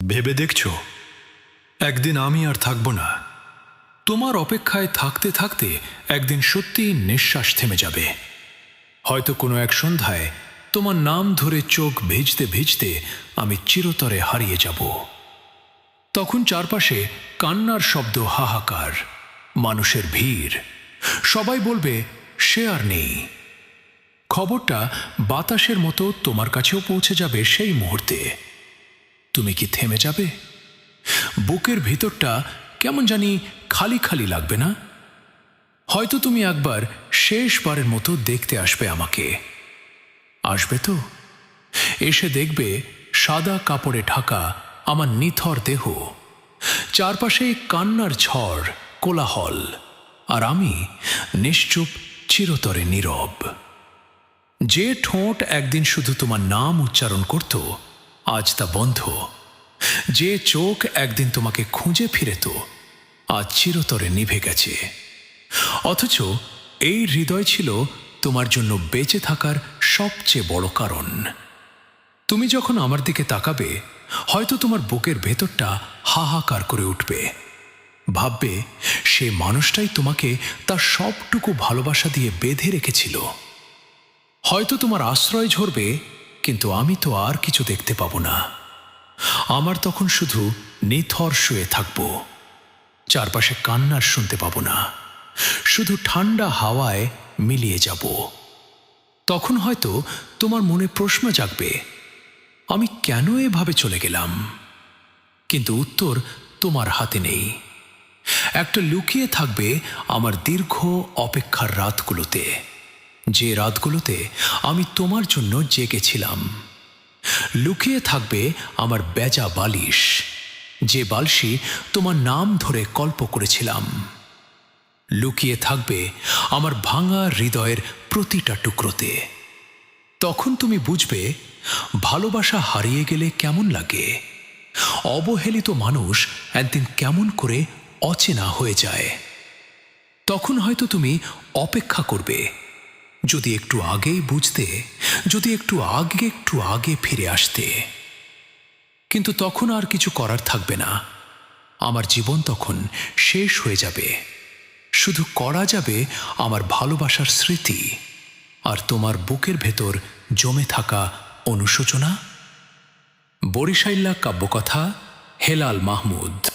ভেবে দেখছো একদিন আমি আর থাকবো না। তোমার অপেক্ষায় থাকতে থাকতে একদিন সত্যিই নিঃশ্বাস থেমে যাবে। হয়তো কোনো এক সন্ধ্যায় তোমার নাম ধরে চোখ ভিজতে ভিজতে আমি চিরতরে হারিয়ে যাব। তখন চারপাশে কান্নার শব্দ, হাহাকার, মানুষের ভিড়। সবাই বলবে সে আর নেই। খবরটা বাতাসের মতো তোমার কাছেও পৌঁছে যাবে সেই মুহূর্তে। তুমি কি থেমে যাবে? বুকের ভিতরটা কেমন জানি খালি খালি লাগবে না? হয়তো তুমি একবার শেষবারের মতো দেখতে আসবে আমাকে। আসবে তো? এসে দেখবে সাদা কাপড়ে ঢাকা আমার নিথর দেহ, চারপাশে কান্নার ঝড়, কোলাহল, আর আমি নিশ্চুপ, চিরতরে নীরব। যে ঠোঁট একদিন শুধু তোমার নাম উচ্চারণ করত, আজ তা বন্ধ। যে চোখ একদিন তোমাকে খুঁজে ফিরেত, আজ চিরতরে নিভে গেছে। অথচ এই হৃদয় ছিল তোমার জন্য বেঁচে থাকার সবচেয়ে বড় কারণ। তুমি যখন আমার দিকে তাকাবে, হয়তো তোমার বুকের ভেতরটা হাহাকার করে উঠবে। ভাববে সে মানুষটাই তোমাকে তার সবটুকু ভালোবাসা দিয়ে বেঁধে রেখেছিল। হয়তো তোমার আশ্রয় ঝরবে, কিন্তু আমি তো আর কিছু দেখতে পাবো না। আমার তখন শুধু নিথর শুয়ে থাকবো। চারপাশে কান্নার শুনতে পাবো না, শুধু ঠান্ডা হাওয়ায় মিলিয়ে যাব। তখন হয়তো তোমার মনে প্রশ্ন জাগবে, আমি কেন এভাবে চলে গেলাম? কিন্তু উত্তর তোমার হাতে নেই। একটা লুকিয়ে থাকবে আমার দীর্ঘ অপেক্ষার রাতগুলোতে, যে রাতগুলোতে আমি তোমার জন্য জেগেছিলাম। লুকিয়ে থাকবে আমার বেজা বালিশ, যে বালশি তোমার নাম ধরে কল্প করেছিলাম। লুকিয়ে থাকবে আমার ভাঙা হৃদয়ের প্রতিটা টুকরোতে। তখন তুমি বুঝবে ভালোবাসা হারিয়ে গেলে কেমন লাগে, অবহেলিত মানুষ একদিন কেমন করে অচেনা হয়ে যায়। তখন হয়তো তুমি অপেক্ষা করবে, যদি একটু আগেই বুঝতে, যদি একটু আগে ফিরে আসতে। কিন্তু তখন আর কিছু করার থাকবে না। আমার জীবন তখন শেষ হয়ে যাবে। শুধু করা যাবে আমার ভালোবাসার স্মৃতি আর তোমার বুকের ভেতর জমে থাকা অনুশোচনা। বরিশাইল্লা কাব্যকথা, হেলাল মাহমুদ।